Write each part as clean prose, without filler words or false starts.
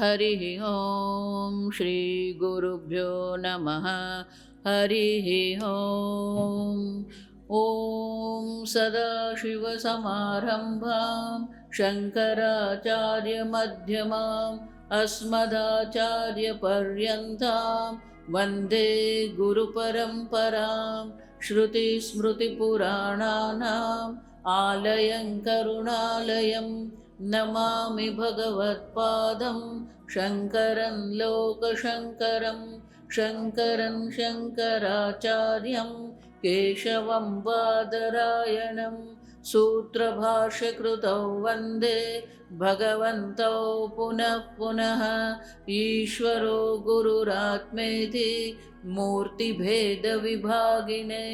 हरिः ॐ श्रीगुरुभ्यो नमः। हरिः ॐ। ॐ सदाशिवसमारम्भां शङ्कराचार्यमध्यमाम् अस्मदाचार्यपर्यन्तां वन्दे गुरुपरम्परां। श्रुतिस्मृतिपुराणानाम् आलयं करुणालयं नमामि भगवत्पादं शङ्करं लोकशङ्करं। शङ्करं शङ्कराचार्यं केशवं बादरायणं सूत्रभाष्यकृतौ वन्दे भगवन्तौ पुनः पुनः। ईश्वरो गुरुरात्मेति मूर्तिभेदविभागिने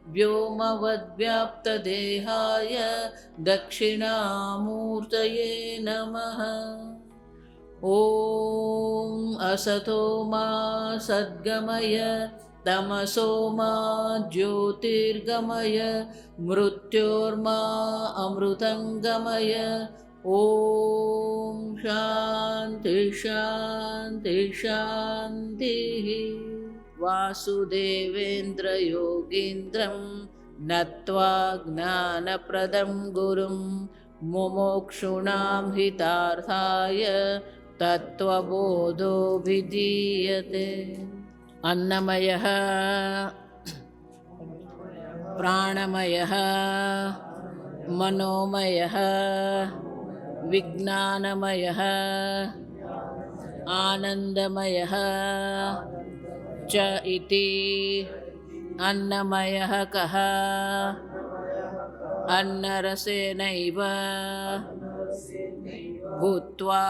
व्योमवद्व्याप्तदेहाय दक्षिणामूर्तये नमः। ॐ असतो मा सद्गमय तमसो मा ज्योतिर्गमय मृत्योर्मा अमृतङ्गमय। ॐ शान्ति शान्ति शान्तिः। वासुदेवेन्द्रयोगीन्द्रं नत्वा ज्ञानप्रदं गुरुं मुमुक्षूणां हितार्थाय तत्त्वबोधोऽभिधीयते। अन्नमयः प्राणमयः मनोमयः विज्ञानमयः आनन्दमयः च इति। अन्नमयः कः? अन्नरसेनैव भूत्वा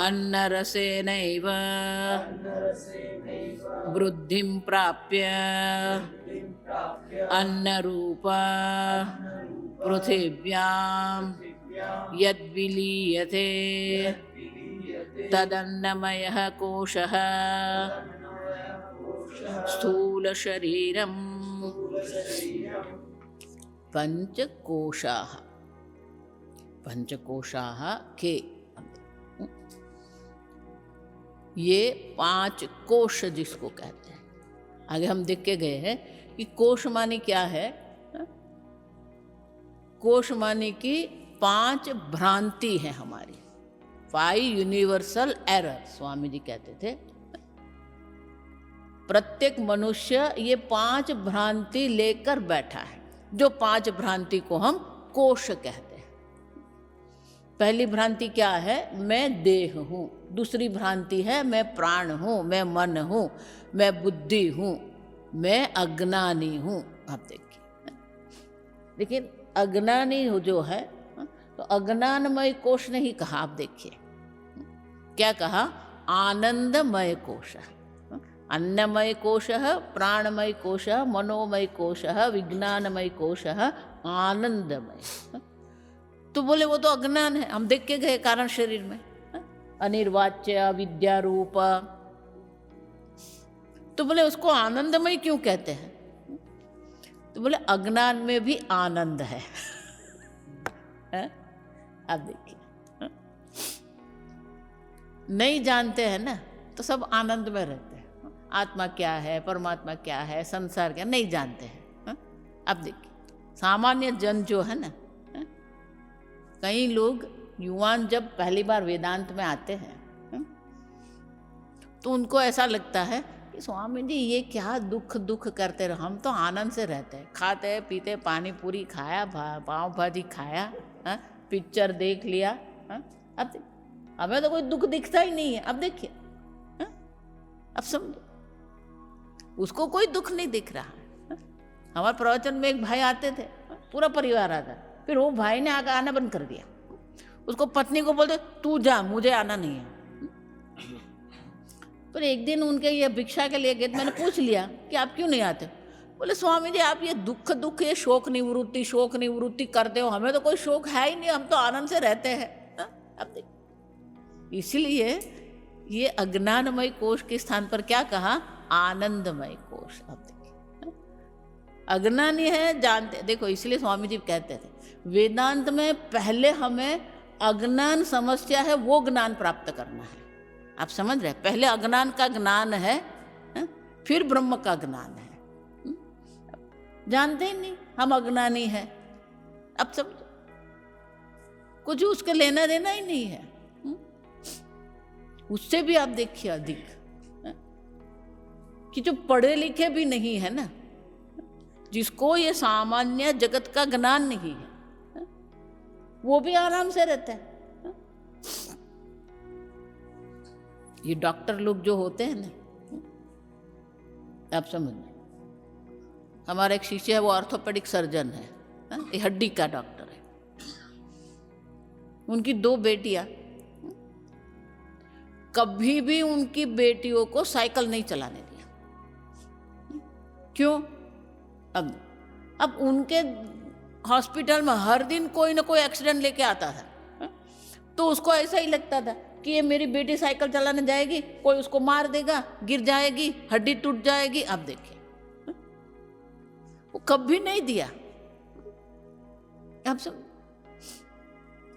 अन्नरसेनैव वृद्धिं प्राप्य अन्नरूपा पृथिव्यां यद्विलीयते तदन्नमयः कोशः। स्थूलशरीरं पंचकोशाः। पंचकोशाः के ये 5 कोश जिसको कहते हैं। आगे हम देख के गए हैं कि कोश माने क्या है। कोश माने कि 5 भ्रांति है हमारी, 5 यूनिवर्सल एरर स्वामी जी कहते थे। प्रत्येक मनुष्य ये 5 भ्रांति लेकर बैठा है, जो 5 भ्रांति को हम कोश कहते हैं। पहली भ्रांति क्या है? मैं देह हूँ। दूसरी भ्रांति है मैं प्राण हूँ, मैं मन हूँ, मैं बुद्धि हूँ, मैं अज्ञानी हूँ। आप देखिए, लेकिन अज्ञानी जो है तो अज्ञानमय कोश नहीं कहा। आप देखिए क्या कहा? आनंदमय कोश। अन्नमय कोशः, प्राणमय कोशः, मनोमय कोशः, विज्ञानमय कोशः, आनंदमय। तो बोले वो तो अज्ञान है, हम देख के गए कारण शरीर में अनिर्वाच्य अविद्या रूप। तो बोले उसको आनंदमय क्यों कहते हैं? तो बोले अज्ञान में भी आनंद है। आप देखिए, नहीं जानते हैं ना तो सब आनंद में रहते हैं। आत्मा क्या है, परमात्मा क्या है, संसार क्या, नहीं जानते हैं। अब देखिए सामान्य जन जो है ना, कई लोग युवान जब पहली बार वेदांत में आते हैं तो उनको ऐसा लगता है कि स्वामी जी ये क्या दुख दुख करते रहो, हम तो आनंद से रहते हैं, खाते पीते, पानी पूरी खाया, पाव भाजी खाया, पिक्चर देख लिया। अब हमें तो कोई दुख दिखता ही नहीं है। अब देखिए, अब समझो, उसको कोई दुख नहीं दिख रहा है। हमारे प्रवचन में एक भाई आते थे, पूरा परिवार आता, फिर वो भाई ने आकर आना बंद कर दिया। उसको पत्नी को बोलते तू जा, मुझे आना नहीं है। पर एक दिन उनके ये भिक्षा के लिए गए, मैंने पूछ लिया कि आप क्यों नहीं आते? बोले स्वामी जी आप ये दुख ये शोक निवृत्ति करते हो, हमें तो कोई शोक है ही नहीं, हम तो आनंद से रहते हैं। अब देख, इसीलिए ये अज्ञानमय कोश के स्थान पर क्या कहा? आनंदमय कोश। अब देखिए, अज्ञानी है जानते, देखो इसलिए स्वामी जी कहते थे वेदांत में पहले हमें अज्ञान समस्या है, वो ज्ञान प्राप्त करना है। आप समझ रहे हैं? पहले अज्ञान का ज्ञान है, फिर ब्रह्म का ज्ञान है। जानते ही नहीं हम अज्ञानी हैं। अब समझो, कुछ उसके लेना देना ही नहीं है। उससे भी आप देखिए अधिक कि जो पढ़े लिखे भी नहीं है ना, जिसको ये सामान्य जगत का ज्ञान नहीं है, वो भी आराम से रहता है। ये डॉक्टर लोग जो होते हैं ना, आप समझिए, हमारा एक शिष्य है, वो ऑर्थोपेडिक सर्जन है, ये हड्डी का डॉक्टर है। उनकी 2 बेटियां, कभी भी उनकी बेटियों को साइकिल नहीं चलाने दिया। क्यों? अब उनके हॉस्पिटल में हर दिन कोई ना कोई एक्सीडेंट लेके आता था, तो उसको ऐसा ही लगता था कि ये मेरी बेटी साइकिल चलाने जाएगी, कोई उसको मार देगा, गिर जाएगी, हड्डी टूट जाएगी। अब देखिए, वो कभी नहीं दिया। अब सब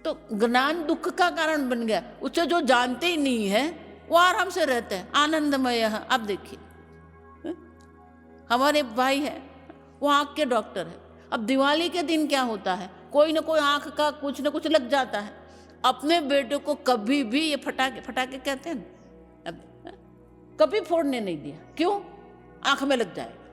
तो ज्ञान दुख का कारण बन गया। उससे जो जानते ही नहीं है वो आराम से रहते हैं, आनंदमय है। अब देखिए, हमारे भाई है, वो आंख के डॉक्टर है। अब दिवाली के दिन क्या होता है, कोई ना कोई आंख का कुछ ना कुछ लग जाता है। अपने बेटे को कभी भी ये फटाके कहते हैं, अब कभी फोड़ने नहीं दिया। क्यों? आंख में लग जाएगा।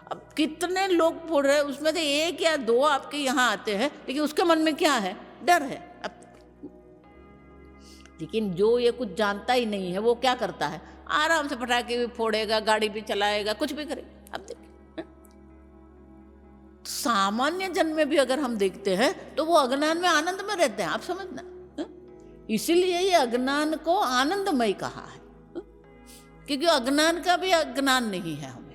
अब कितने लोग फोड़ रहे हैं, उसमें से 1 या 2 आपके यहाँ आते हैं, लेकिन उसके मन में क्या है? डर है। अब लेकिन जो ये कुछ जानता ही नहीं है, वो क्या करता है? आराम से पटाखे भी फोड़ेगा, गाड़ी भी चलाएगा, कुछ भी करेगा। अब देखिए, सामान्य जन में भी अगर हम देखते हैं तो वो अज्ञान में आनंद में रहते हैं। आप समझना, इसीलिए ये अज्ञान को आनंदमय कहा है, क्योंकि अज्ञान का भी अज्ञान नहीं है हमें।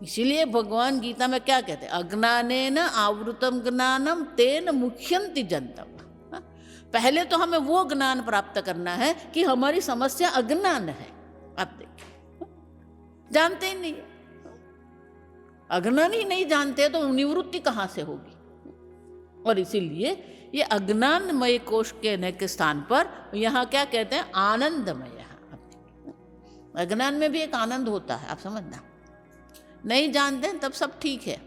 इसीलिए भगवान गीता में क्या कहते हैं? अज्ञानेन आवृतम ज्ञानम तेन मुह्यन्ति जन्तवः। पहले तो हमें वो ज्ञान प्राप्त करना है कि हमारी समस्या अज्ञान है। आप देखिए, जानते ही नहीं, अज्ञान ही नहीं जानते तो निवृत्ति कहाँ से होगी? और इसीलिए ये अज्ञानमय कोश के स्थान पर यहाँ क्या कहते हैं? आनंदमय। अज्ञान में भी एक आनंद होता है, आप समझना। नहीं जानते हैं तब सब ठीक है।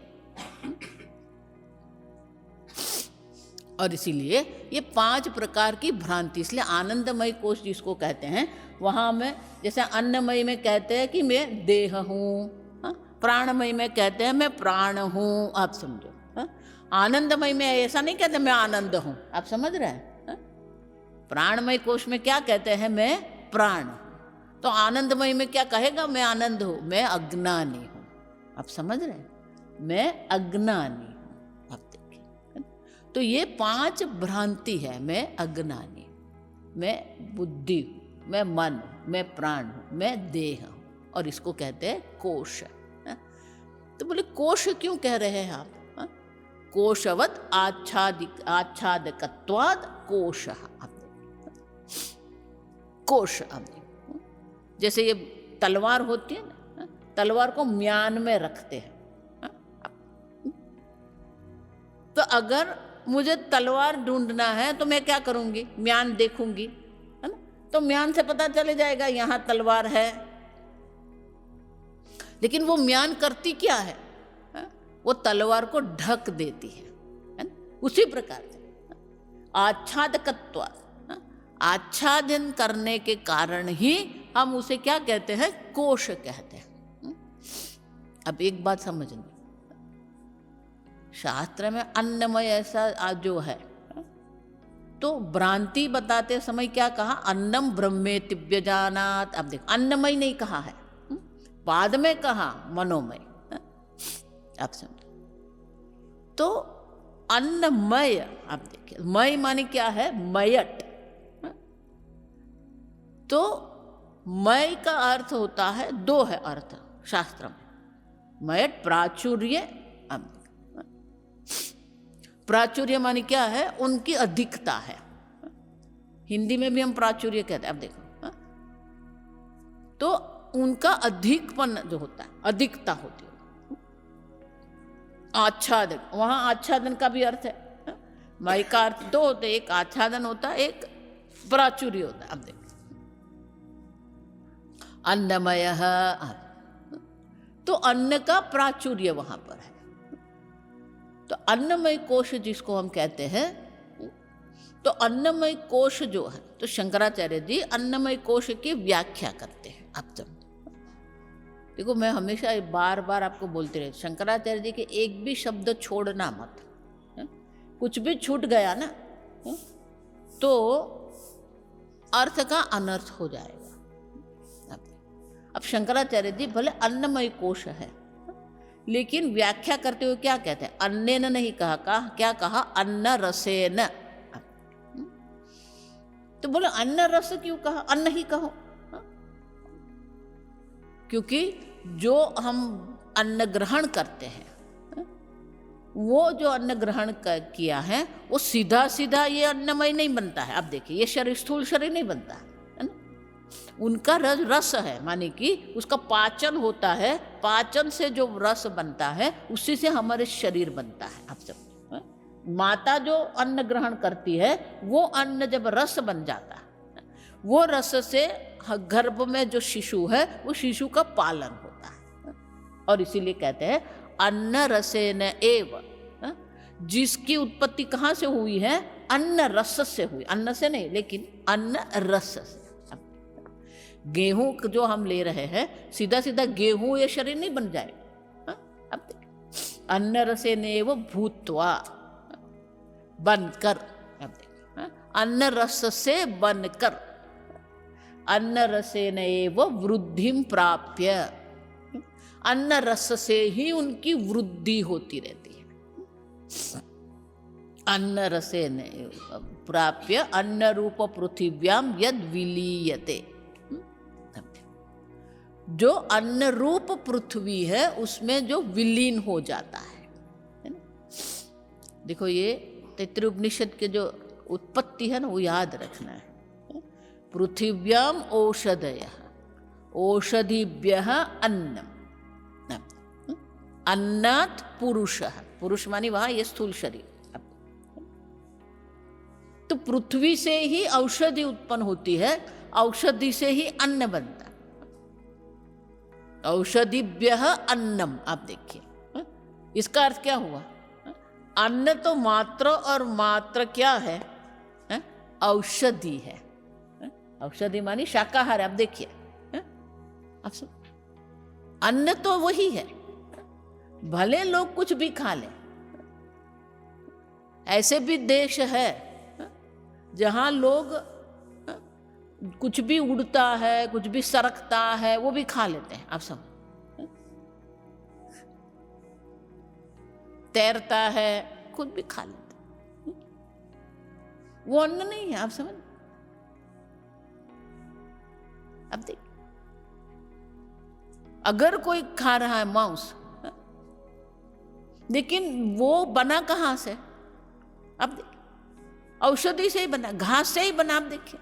और इसीलिए ये 5 प्रकार की भ्रांति, इसलिए आनंदमय कोश जिसको कहते हैं, वहाँ में जैसे अन्नमय में कहते हैं कि मैं देह हूँ, प्राणमय में कहते हैं मैं प्राण हूँ। आप समझो, आनंदमय में ऐसा नहीं कहते मैं आनंद हूँ। आप समझ रहे हैं? प्राणमय कोश में क्या कहते हैं? मैं प्राण हूँ। तो आनंदमय में क्या कहेगा? मैं आनंद हूँ, मैं अज्ञानी हूँ। आप समझ रहे हैं? मैं अज्ञानी हूँ। आप देखिए, तो ये 5 भ्रांति है। मैं अज्ञानी, मैं बुद्धि हूँ, मैं मन हूँ, मैं प्राण हूँ, मैं देह हूँ, और इसको कहते हैं कोश। तो बोले कोश क्यों कह रहे हैं आप? कोशवत आच्छादकत्वाद कोश। कोश, जैसे ये तलवार होती है ना, तलवार को म्यान में रखते हैं। तो अगर मुझे तलवार ढूंढना है तो मैं क्या करूंगी? म्यान देखूंगी, है ना? तो म्यान से पता चले जाएगा यहां तलवार है। लेकिन वो म्यान करती क्या है? वो तलवार को ढक देती है ना? उसी प्रकार से आच्छादकत्वात्, आच्छादन करने के कारण ही हम उसे क्या कहते हैं? कोश कहते हैं। अब एक बात समझनी, शास्त्र में अन्नमय ऐसा जो है, तो भ्रांति बताते समय क्या कहा? अन्नम ब्रह्मेति व्यजानात्। अब देखो, अन्नमय नहीं कहा है, बाद में कहा मनोमय। आप समझो, तो अन्नमय। आप देखिए, मय माने क्या है? मयट। तो मय का अर्थ होता है, 2 है अर्थ शास्त्र में, मयट, प्राचुर्य। प्राचुर्य माने क्या है? उनकी अधिकता है। हिंदी में भी हम प्राचुर्य कहते हैं। अब देखो, तो उनका अधिकपन जो होता है, अधिकता होती है। आच्छादन, वहां आच्छादन का भी अर्थ है। मय का अर्थ दो होते, एक आच्छादन होता है, एक प्राचुर्य होता है। अब देखो अन्नमय, तो अन्न का प्राचुर्य वहां पर है। तो अन्नमय कोश जिसको हम कहते हैं, तो अन्नमय कोश जो है, तो शंकराचार्य जी अन्नमय कोश की व्याख्या करते हैं। आप जब देखो, मैं हमेशा बार बार आपको बोलती रहती, शंकराचार्य जी के एक भी शब्द छोड़ना मत। कुछ भी छूट गया ना तो अर्थ का अनर्थ हो जाएगा। अब शंकराचार्य जी भले अन्नमय कोश है, लेकिन व्याख्या करते हुए क्या कहते हैं? अन्नेन नहीं कहा, क्या कहा? अन्न रसेन। तो बोले अन्न रस क्यों कहा? अन्न ही कहो। क्योंकि जो हम अन्न ग्रहण करते हैं, वो जो अन्न ग्रहण किया है, वो सीधा सीधा ये अन्नमय नहीं बनता है। अब देखिए, ये शरीर स्थूल शरीर नहीं बनता है ना, उनका रस है, माने कि उसका पाचन होता है, पाचन से जो रस बनता है उसी से हमारे शरीर बनता है। आप सब माता जो अन्न ग्रहण करती है, वो अन्न जब रस बन जाता है, वो रस से गर्भ में जो शिशु है, वो शिशु का पालन होता है। और इसीलिए कहते हैं अन्न रसेन एव, जिसकी उत्पत्ति कहाँ से हुई है? अन्न रस से हुई, अन्न से नहीं, लेकिन अन्न रस से। गेहूं जो हम ले रहे हैं, सीधा सीधा गेहूं ये शरीर नहीं बन जाएगा। अब देखिए, अन्न रसेन एव भूत्वा, बनकर। अब देखिए, अन्न रस से बनकर, अन्न रसेन एव वृद्धिम प्राप्य, अन्न रस से ही उनकी वृद्धि होती रहती है। अन्न रसेन प्राप्य अन्न रूप पृथिव्याम यद विलीयते, जो अन्न रूप पृथ्वी है उसमें जो विलीन हो जाता है ना। देखो, ये तैत्तिरीय उपनिषद के जो उत्पत्ति है ना, वो याद रखना है। पृथिव्याम औषधयः, औषधिभ्यः अन्नम, अन्नात् पुरुषः, पुरुष मानी वहां ये स्थूल शरीर। तो पृथ्वी से ही औषधि उत्पन्न होती है, औषधि से ही अन्न बनता है। औषधिभ्यः अन्नम। आप देखिए, इसका अर्थ क्या हुआ? अन्न तो मात्र, और मात्र क्या है? औषधि है। औषधि मानी शाकाहार। आप देखिए, आप सब अन्न तो वही है, भले लोग कुछ भी खा लें। ऐसे भी देश है जहां लोग कुछ भी उड़ता है, कुछ भी सरकता है, वो भी खा लेते हैं। आप सब तैरता है, खुद भी खा लेते हैं। वो अन्न नहीं है। आप समझ? अब देख, अगर कोई खा रहा है मांस, लेकिन वो बना कहां से? अब देखिए, औषधि से ही बना, घास से ही बना। आप देखिए,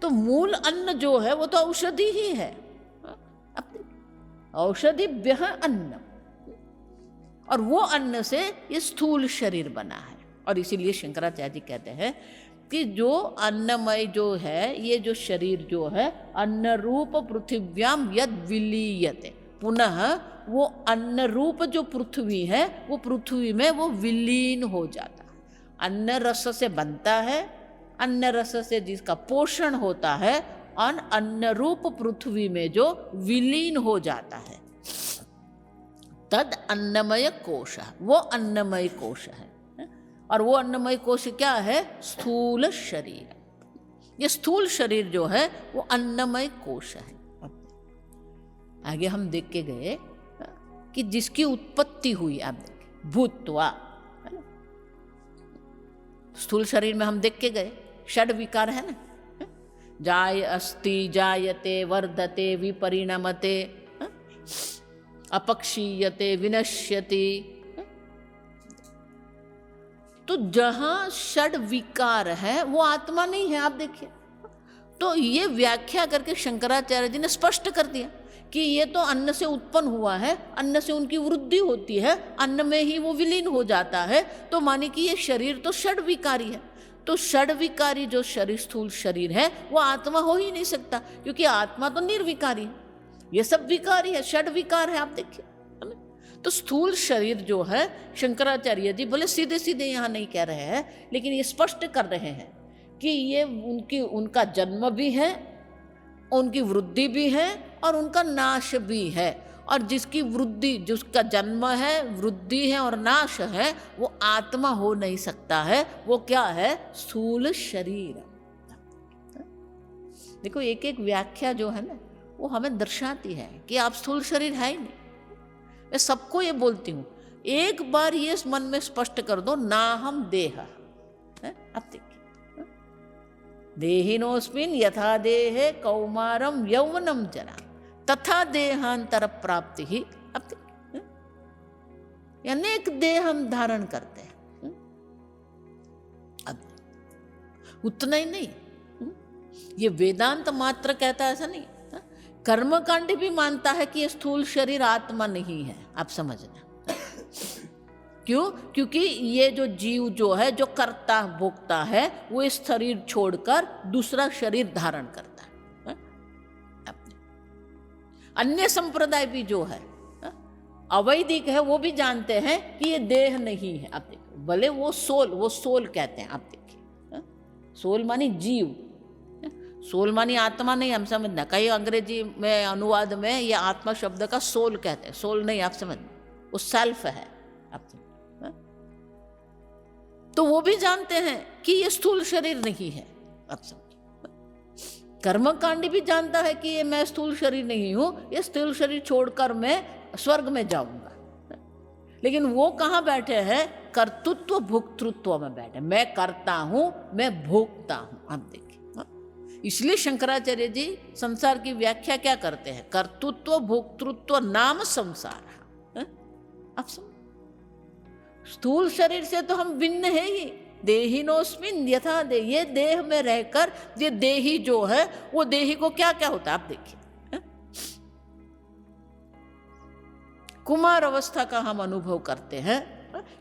तो मूल अन्न जो है वो तो औषधि ही है। अब देखिए, औषधिभ्यः अन्नम, और वो अन्न से ये स्थूल शरीर बना है। और इसीलिए शंकराचार्य जी कहते हैं कि जो अन्नमय जो है, ये जो शरीर जो है, अन्न रूप पृथिव्याम यद विलीयते, पुनः वो अन्न रूप जो पृथ्वी है, वो पृथ्वी में वो विलीन हो जाता है। अन्न रस से बनता है, अन्न रस से जिसका पोषण होता है, और अन्न रूप पृथ्वी में जो विलीन हो जाता है, तद अन्नमय कोश, वो अन्नमय कोश है। और वो अन्नमय कोश क्या है? स्थूल शरीर। ये स्थूल शरीर जो है वो अन्नमय कोश है। आगे हम देख के गए कि जिसकी उत्पत्ति हुई, आप देखें, भूत्वा, है ना। स्थूल शरीर में हम देख के गए षड विकार है ना, जाय अस्ति, जायते, वर्धते, विपरिणमते, अपक्षीयते, विनश्यति। तो जहां षड विकार है वो आत्मा नहीं है। आप देखिए, तो ये व्याख्या करके शंकराचार्य जी ने स्पष्ट कर दिया कि ये तो अन्न से उत्पन्न हुआ है, अन्न से उनकी वृद्धि होती है, अन्न में ही वो विलीन हो जाता है। तो माने कि ये शरीर तो षड विकारी है। तो षड विकारी जो शरीर, स्थूल शरीर है, वो आत्मा हो ही नहीं सकता, क्योंकि आत्मा तो निर्विकारी है। ये सब विकारी है, षड विकार है। आप देखिए, तो स्थूल शरीर जो है, शंकराचार्य जी बोले सीधे सीधे यहाँ नहीं कह रहे हैं, लेकिन ये स्पष्ट कर रहे हैं कि ये उनका जन्म भी है, उनकी वृद्धि भी है और उनका नाश भी है। और जिसकी वृद्धि, जिसका जन्म है, वृद्धि है और नाश है, वो आत्मा हो नहीं सकता है। वो क्या है? स्थूल शरीर। देखो, एक एक व्याख्या जो है ना, वो हमें दर्शाती है कि आप स्थूल शरीर है ही नहीं। मैं सबको ये बोलती हूँ, एक बार ये मन में स्पष्ट कर दो, ना हम देह। अब देखिए, देहिनोस्मिन् यथा देहे कौमारम यौवनम जरा तथा देहांतर प्राप्ति ही। अब देखिए, अनेक देह हम धारण करते हैं। अब उतना ही नहीं, ये वेदांत मात्र कहता है ऐसा नहीं, कर्मकांड भी मानता है कि ये स्थूल शरीर आत्मा नहीं है। आप समझना क्यों? क्योंकि ये जो जीव जो है, जो कर्ता भोगता है, वो इस शरीर छोड़कर दूसरा शरीर धारण करता है। अन्य संप्रदाय भी जो है अवैदिक है, वो भी जानते हैं कि ये देह नहीं है। आप देखिए, भले वो सोल कहते हैं। आप देखिए, सोल मानी जीव, सोल मानी आत्मा नहीं, हम समझना। कई अंग्रेजी में अनुवाद में ये आत्मा शब्द का सोल कहते हैं, सोल नहीं। आप समझना, वो सेल्फ है। आप तो वो भी जानते हैं कि ये स्थूल शरीर नहीं है। आप समझिए, कर्मकांडी भी जानता है कि ये मैं स्थूल शरीर नहीं हूं, ये स्थूल शरीर छोड़कर मैं स्वर्ग में जाऊंगा। लेकिन वो कहाँ बैठे हैं? कर्तृत्व भोक्तृत्व में बैठे। मैं करता हूं, मैं भोगता हूं। आप देखिए, इसलिए शंकराचार्य जी संसार की व्याख्या क्या करते हैं? कर्तृत्व भोक्तृत्व नाम संसार। आप समझ, स्थूल शरीर से तो हम भिन्न है ही। देहिनोस्मिन् यथा देह, ये देह में रहकर ये देही जो है, वो देही को क्या क्या होता है? आप देखिए, कुमार अवस्था का हम अनुभव करते हैं,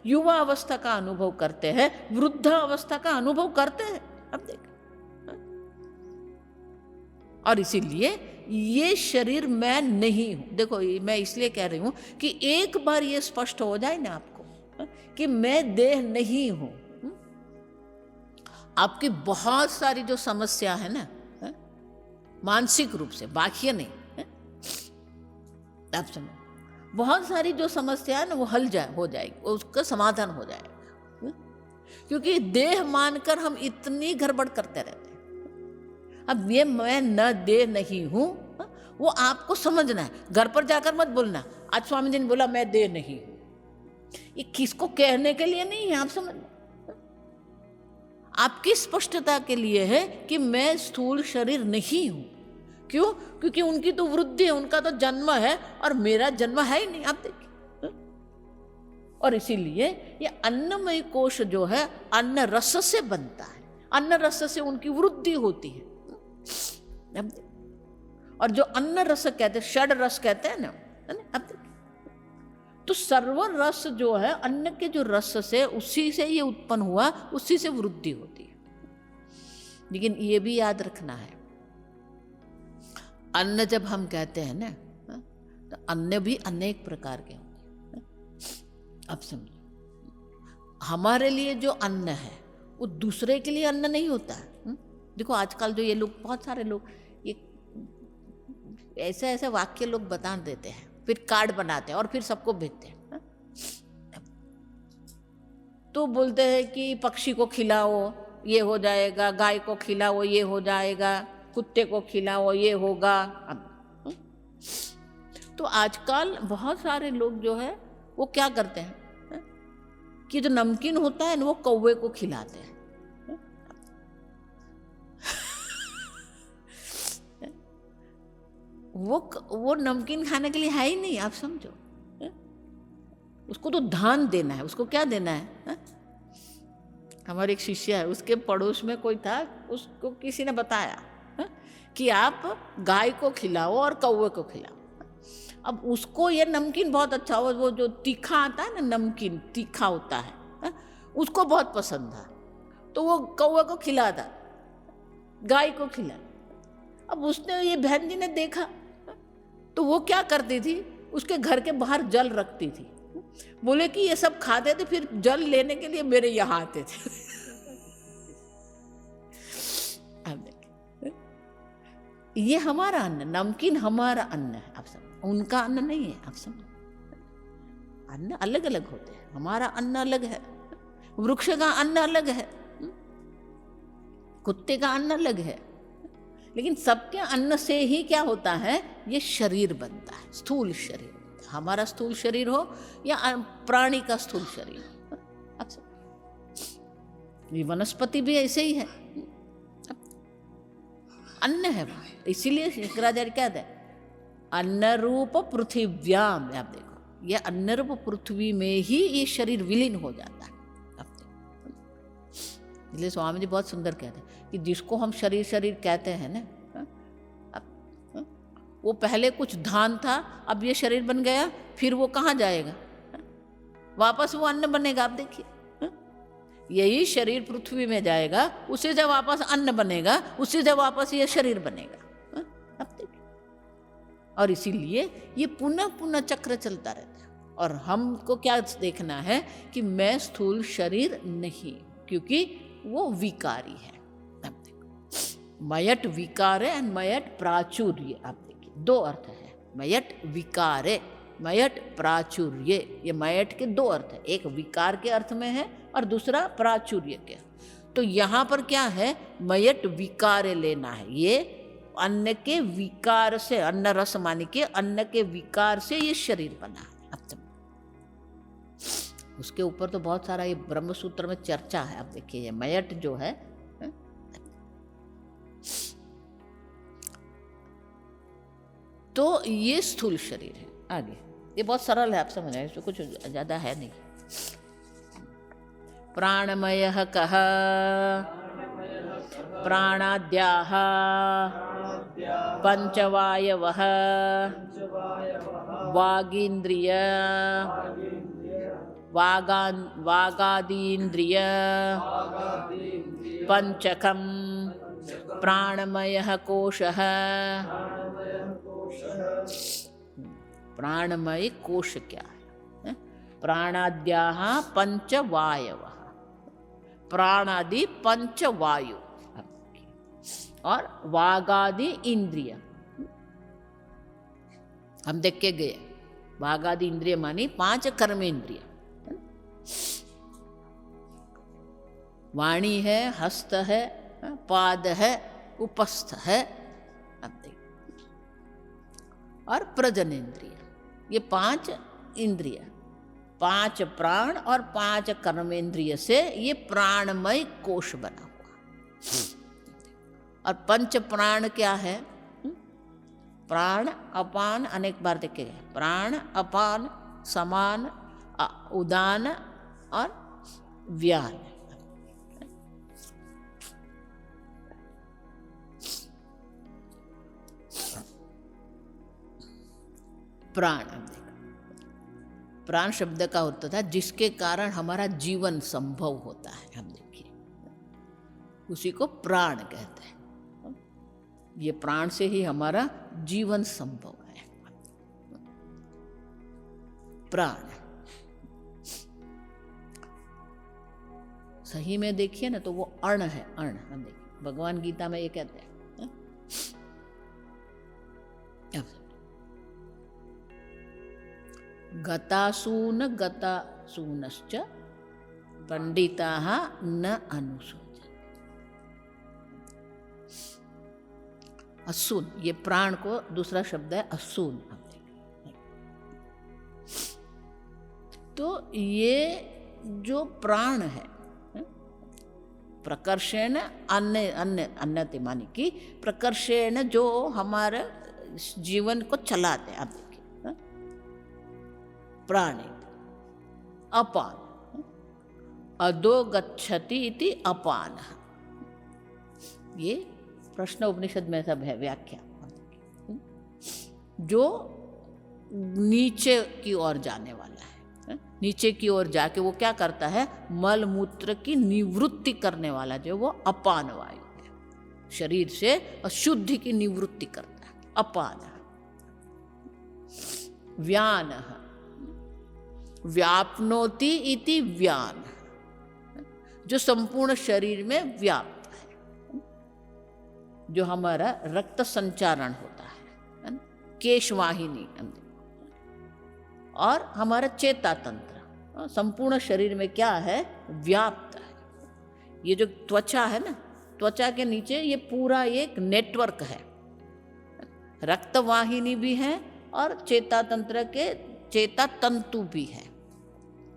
युवा अवस्था का अनुभव करते हैं, वृद्धा अवस्था का अनुभव करते हैं। अब देखिए, और इसीलिए ये शरीर मैं नहीं हूं। देखो, मैं इसलिए कह रही हूं कि एक बार ये स्पष्ट हो जाए ना आपको कि मैं देह नहीं हूं, आपकी बहुत सारी जो समस्या है ना, मानसिक रूप से, बाह्य नहीं, आप समझ, बहुत सारी जो समस्या है ना, वो हो जाएगी, उसका समाधान हो जाएगा। क्योंकि देह मानकर हम इतनी गड़बड़ करते रहते हैं। अब ये मैं न देह नहीं हूं, वो आपको समझना है। घर पर जाकर मत बोलना आज स्वामी जी ने बोला मैं देह नहीं हूं। ये किसको कहने के लिए नहीं है, आप समझना, आपकी स्पष्टता के लिए है कि मैं स्थूल शरीर नहीं हूं। क्यों? क्योंकि उनकी तो वृद्धि है, उनका तो जन्म है और मेरा जन्म है ही नहीं। आप देखिए, और इसीलिए ये अन्नमय कोश जो है अन्न रस से बनता है, अन्न रस से उनकी वृद्धि होती है। और जो अन्न रस कहते हैं, षड रस कहते हैं ना, अब देखिए, तो सर्व रस जो है अन्न के जो रस से, उसी से ये उत्पन्न हुआ, उसी से वृद्धि होती है। लेकिन ये भी याद रखना है, अन्न जब हम कहते हैं ना, तो अन्न भी अनेक प्रकार के होंगे। अब समझो, हमारे लिए जो अन्न है वो दूसरे के लिए अन्न नहीं होता है। देखो, आजकल जो ये लोग, बहुत सारे लोग ये ऐसे ऐसे वाक्य लोग बता देते हैं, फिर कार्ड बनाते हैं और फिर सबको भेजते हैं। तो बोलते हैं कि पक्षी को खिलाओ ये हो जाएगा, गाय को खिलाओ ये हो जाएगा, कुत्ते को खिलाओ ये होगा। अब तो आजकल बहुत सारे लोग जो है वो क्या करते हैं कि जो नमकीन होता है ना, वो कौवे को खिलाते हैं। वो नमकीन खाने के लिए है ही नहीं। आप समझो, उसको तो धान देना है। उसको क्या देना है? हमारे एक शिष्य है, उसके पड़ोस में कोई था, उसको किसी ने बताया कि आप गाय को खिलाओ और कौवे को खिलाओ। अब उसको ये नमकीन बहुत अच्छा हो, वो जो तीखा आता है ना, नमकीन तीखा होता है, उसको बहुत पसंद था, तो वो कौवे को खिलाता, गाय को खिला। अब उसने, ये बहन जी ने देखा, तो वो क्या करती थी, उसके घर के बाहर जल रखती थी। बोले कि ये सब खाते थे, फिर जल लेने के लिए मेरे यहाँ आते थे। ये हमारा अन्न, नमकीन हमारा अन्न है, आप सब, उनका अन्न नहीं है। आप सब अन्न अलग अलग होते हैं, हमारा अन्न अलग है, वृक्ष का अन्न अलग है, कुत्ते का अन्न अलग है, लेकिन सबके अन्न से ही क्या होता है, ये शरीर बनता है, स्थूल शरीर। हमारा स्थूल शरीर हो या प्राणी का स्थूल शरीर, अच्छा, ये वनस्पति भी ऐसे ही है, अन्न है वो। इसीलिए शंकराचार्य क्या है, अन्न रूप पृथ्व्याम, आप देखो, ये अन्न रूप पृथ्वी में ही ये शरीर विलीन हो जाता है। इसलिए स्वामी जी बहुत सुंदर कहते हैं कि जिसको हम शरीर शरीर कहते हैं ना, वो पहले कुछ धान था, अब ये शरीर बन गया, फिर वो कहाँ जाएगा, वापस वो अन्न बनेगा। आप देखिए, यही शरीर पृथ्वी में जाएगा, उसी से वापस अन्न बनेगा, उसी से वापस ये शरीर बनेगा। अब देखिए, और इसीलिए ये पुनः पुनः चक्र चलता रहता है। और हमको क्या देखना है कि मैं स्थूल शरीर नहीं, क्योंकि वो विकारी है। अब देखो, मयट विकार है, मयट प्राचुर्य। आप देखिए, दो अर्थ है, मयट विकारे, मयट प्राचुर्य। ये मयट के दो अर्थ है, एक विकार के अर्थ में है और दूसरा प्राचुर्य के। तो यहाँ पर क्या है, मयट विकारे लेना है, ये अन्न के विकार से, अन्न रस मानी के अन्न के विकार से ये शरीर बना है। अब उसके ऊपर तो बहुत सारा ये ब्रह्म सूत्र में चर्चा है। आप देखिए, ये मयट जो है, तो ये स्थूल शरीर है। आगे ये बहुत सरल है, आप समझ रहे हैं, इसमें कुछ ज्यादा है नहीं। प्राणमयः कः, प्राणाद्याः पंचवायवः, वागीन्द्रिय वागादीन्द्रिय पंचकम, प्राणमयः कोशः। प्राणमय कोश क्या है, प्राणाद्याः पंचवायवः, प्राणादि पंचवायु और वागादि इंद्रिय। हम देख के गए, वागादि इंद्रिय मानी 5 कर्मेंद्रिय, वाणी है, हस्त है, पाद है, उपस्थ है, और प्रजनेन्द्रिय। ये 5 इंद्रिय, 5 प्राण और 5 कर्मेंद्रिय से ये प्राणमय कोश बना हुआ। और पंच प्राण क्या है, प्राण अपान, अनेक बार देखे गए, प्राण अपान समान उदान और व्यान। प्राण, प्राण शब्द का होता था जिसके कारण हमारा जीवन संभव होता है। हम देखिए, उसी को प्राण कहते हैं। ये प्राण से ही हमारा जीवन संभव है। प्राण सही में देखिए ना, तो वो अण है, अण। हम देखिए, भगवान गीता में ये कहते हैं, गतासून गतासूनश्च पंडिताः न अनुशोचन्ते। असून, ये प्राण को दूसरा शब्द है असून। तो ये जो प्राण है, प्रकर्षेण अन्य अन्य अन्य मानी कि प्रकर्षेण जो हमारे जीवन को चलाते हैं। आप देखिए, प्राणी अपान, अधो गच्छति इति अपान, ये प्रश्न उपनिषद में सब है व्याख्या। जो नीचे की ओर जाने वाला है, नीचे की ओर जाके वो क्या करता है, मल मूत्र की निवृत्ति करने वाला जो वो अपान वायु है, शरीर से अशुद्धि की निवृत्ति करता है, अपान। व्यान, व्याप्नोति इति व्यान, जो संपूर्ण शरीर में व्याप्त है, जो हमारा रक्त संचारण होता है, केशवाहिनी और हमारा चेता तंत्र संपूर्ण शरीर में क्या है, व्याप्त है। ये जो त्वचा है ना, त्वचा के नीचे ये पूरा एक नेटवर्क है, रक्तवाहिनी भी है और चेता तंत्र के चेता तंतु भी है,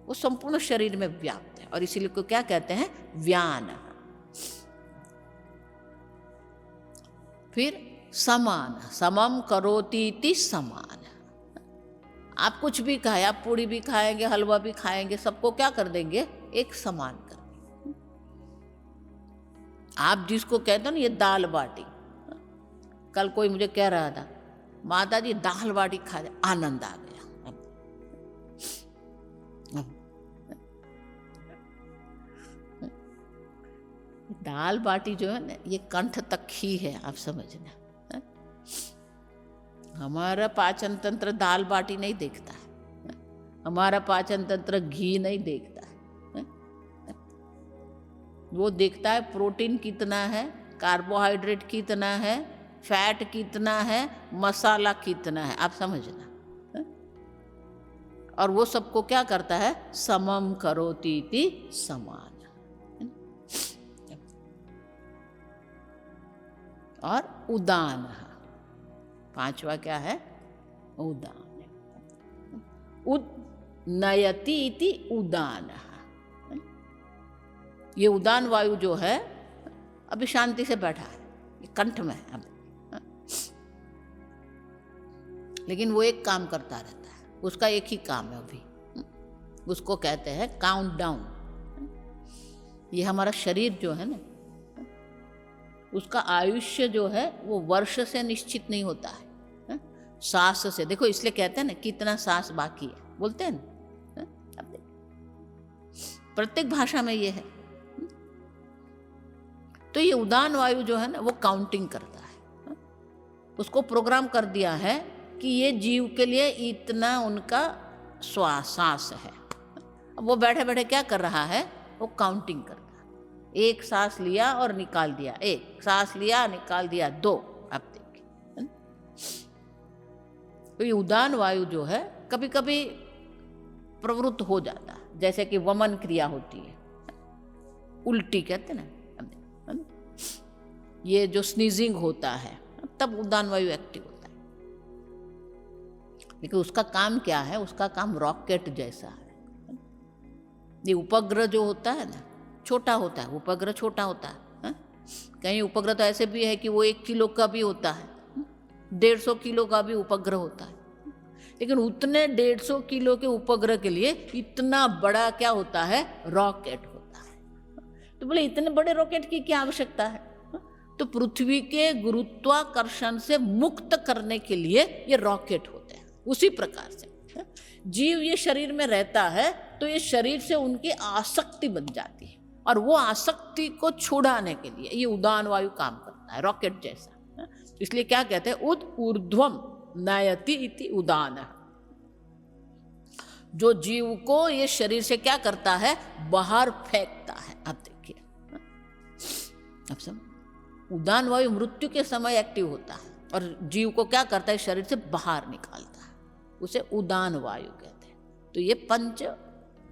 वो संपूर्ण शरीर में व्याप्त है और इसीलिए को क्या कहते हैं, व्यान। फिर समान, समम करोति इति समान। आप कुछ भी खाए, आप पूड़ी भी खाएंगे, हलवा भी खाएंगे, सबको क्या कर देंगे, एक समान कर देंगे। आप जिसको कहते हो ना ये दाल बाटी, कल कोई मुझे कह रहा था माता जी दाल बाटी खा रहे, आनंद आ गया। दाल बाटी जो है ना ये कंठ तक ही है, आप समझना। हमारा पाचन तंत्र दाल बाटी नहीं देखता है, हमारा पाचन तंत्र घी नहीं देखता है, वो देखता है प्रोटीन कितना है, कार्बोहाइड्रेट कितना है, फैट कितना है, मसाला कितना है, आप समझना। और वो सबको क्या करता है, समम करोति इति समान। और उदान, पांचवा क्या है, उदान। उदनयति इति उदान। ये उदान वायु जो है अभी शांति से बैठा है, ये कंठ में है अभी, लेकिन वो एक काम करता रहता है, उसका एक ही काम है अभी, उसको कहते हैं काउंट डाउन। ये हमारा शरीर जो है ना, उसका आयुष्य जो है वो वर्ष से निश्चित नहीं होता है, सांस से। देखो इसलिए कहते हैं ना कितना सांस बाकी है, बोलते हैं ना, प्रत्येक भाषा में ये है। तो ये उदान वायु जो है ना वो काउंटिंग करता है, उसको प्रोग्राम कर दिया है कि ये जीव के लिए इतना उनका सांस है। अब वो बैठे बैठे क्या कर रहा है, वो काउंटिंग कर रहा है। एक सांस लिया और निकाल दिया, एक सांस लिया निकाल दिया, दो। अब देखिए, तो ये उदान वायु जो है कभी कभी प्रवृत्त हो जाता है, जैसे कि वमन क्रिया होती है, उल्टी कहते हैं ना, ये जो स्नीजिंग होता है तब उदान वायु एक्टिव होता है। लेकिन उसका काम क्या है, उसका काम रॉकेट जैसा है। ये उपग्रह जो होता है ना छोटा होता है, उपग्रह छोटा होता है, कहीं उपग्रह तो ऐसे भी है कि वो 1 किलो का भी होता है, 150 किलो का भी उपग्रह होता है। लेकिन उतने 150 किलो के उपग्रह के लिए इतना बड़ा क्या होता है, रॉकेट होता है। तो बोले इतने बड़े रॉकेट की क्या आवश्यकता है, तो पृथ्वी के गुरुत्वाकर्षण से मुक्त करने के लिए ये रॉकेट होते हैं। उसी प्रकार से जीव ये शरीर में रहता है तो ये शरीर से उनकी आसक्ति बन जाती है, और वो आसक्ति को छुड़ाने के लिए ये उदान वायु काम करता है, रॉकेट जैसा। इसलिए क्या कहते हैं, ऊर्ध्वम नयति इति उदान। जो जीव को ये शरीर से क्या करता है, बाहर फेंकता है। अब देखिए, अब सब उदान वायु मृत्यु के समय एक्टिव होता है और जीव को क्या करता है, शरीर से बाहर निकालता है, उसे उदान वायु कहते हैं। तो ये पंच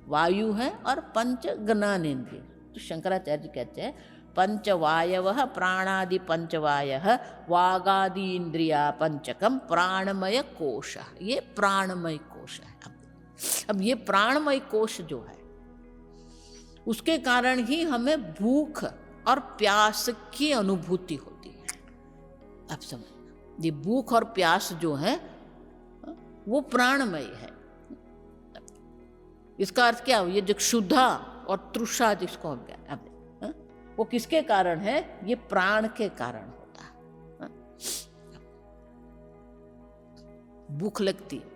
वायु है और पंच ज्ञानेन्द्रिय। तो शंकराचार्य जी कहते हैं पंचवायवः प्राणादि पंचवायः वागादि इंद्रिया पंचकम प्राणमय कोश। ये प्राणमय कोश है। अब ये प्राणमय कोश जो है उसके कारण ही हमें भूख और प्यास की अनुभूति होती है। अब समझ, ये भूख और प्यास जो है वो प्राणमय है। इसका अर्थ क्या, ये जो क्षुधा और तृषा जिसको हम कहते हैं, वो किसके कारण है, ये प्राण के कारण होता भूख लगती है,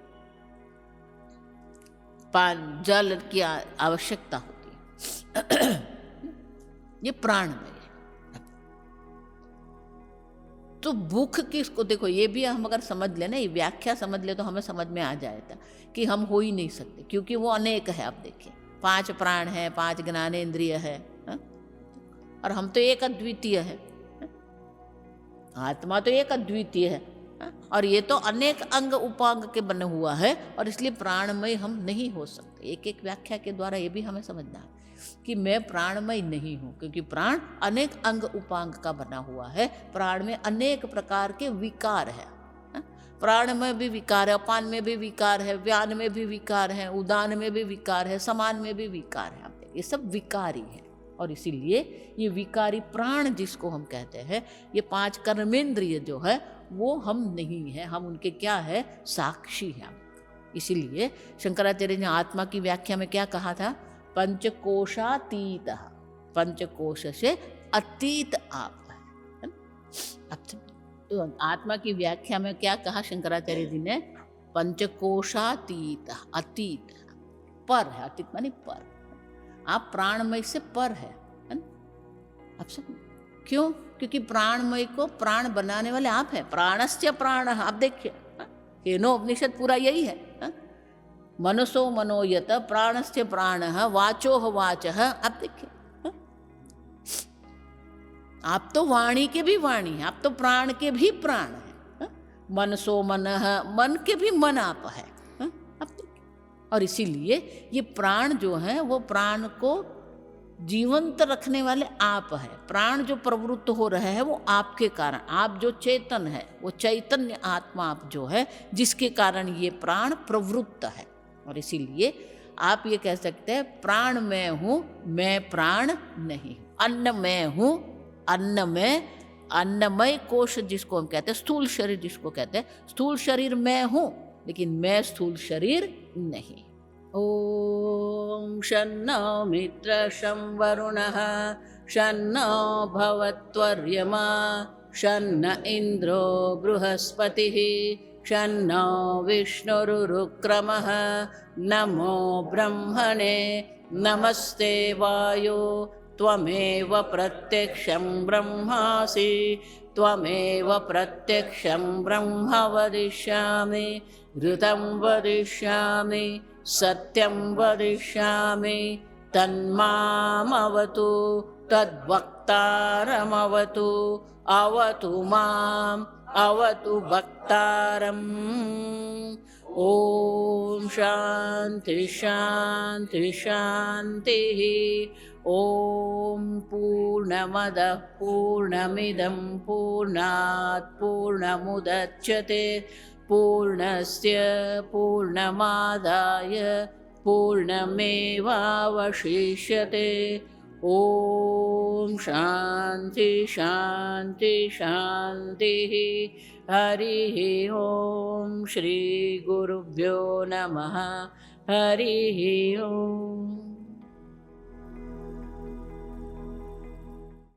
जल की आवश्यकता होती है। ये प्राणमय है। तो भूख किसको, देखो ये भी हम अगर समझ ले ना, ये व्याख्या समझ ले तो हमें समझ में आ जाएगा कि हम हो ही नहीं सकते, क्योंकि वो अनेक है। आप देखिए 5 प्राण है, 5 ज्ञानेंद्रिय है, हा? और हम तो एक अद्वितीय है। आत्मा तो एक अद्वितीय है, और ये तो अनेक अंग उपांग के बने हुआ है, और इसलिए प्राणमय हम नहीं हो सकते। एक एक व्याख्या के द्वारा ये भी हमें समझना है कि मैं प्राणमय नहीं हूँ, क्योंकि प्राण अनेक अंग उपांग का बना हुआ है। प्राण में अनेक प्रकार के विकार है। प्राण में भी विकार है, अपान में भी विकार है, व्यान में भी विकार है, उदान में भी विकार है, समान में भी विकार है। ये सब विकारी है, और इसीलिए ये विकारी प्राण जिसको हम कहते हैं, ये 5 कर्मेंद्रिय जो है वो हम नहीं है, हम उनके क्या है, साक्षी हैं। इसीलिए शंकराचार्य ने आत्मा की व्याख्या में क्या कहा था, पंचकोशातीत, पंचकोश से अतीत आप है। तो आत्मा की व्याख्या में क्या कहा शंकराचार्य जी ने, पंचकोशातीत, अतीत, पर है। अतीत मानी पर, आप प्राणमय से पर है ना? आप सब क्यों? क्योंकि प्राणमय को प्राण बनाने वाले आप हैं। प्राणस्य प्राण, आप देखिए केनो उपनिषद पूरा यही है। मनसो मनोयत प्राणस्य प्राण वाचो वाचः, आप देखिए आप तो वाणी के भी वाणी हैं, आप तो प्राण के भी प्राण हैं। मनसो मनः, मन के भी मन आप है। आप देखिए, और इसीलिए ये प्राण जो है वो प्राण को जीवंत रखने वाले आप है। प्राण जो प्रवृत्त हो रहे हैं वो आपके कारण, आप जो चेतन है वो चैतन्य आत्मा आप जो है, जिसके कारण ये प्राण प्रवृत्त है। और इसीलिए आप ये कह सकते हैं प्राण मैं हूँ, मैं प्राण नहीं। अन्न मैं हूँ, अन्न में, अन्नमय कोश जिसको हम कहते हैं, स्थूल शरीर जिसको कहते हैं, स्थूल शरीर मैं हूँ, लेकिन मैं स्थूल शरीर नहीं। ओम शन्नो मित्र शं वरुणः शन्नो भवत्वर्यमा शन्न इंद्रो बृहस्पतिः शन्नो विष्णुरुक्रमः नमो ब्रह्मणे नमस्ते वायो त्वमेव प्रत्यक्षं ब्रह्मासि त्वमेव प्रत्यक्षं ब्रह्म वदिष्यामि ऋतं वदिष्यामि सत्यं वदिष्यामि तन्मामवतु तद्वक्तारमवतु अवतु माम् अवतु वक्तारम्। ओम शांति शांति शांतिः। ओम पूर्णमदः पूर्णमिदं पूर्णात् पूर्णमुदच्यते पूर्णस्य पूर्णमादाय पूर्णमेवावशिष्यते। ओम शांति शांति शांतिः। हरिः ओम श्री गुरुभ्यो नमः। हरिः ओम।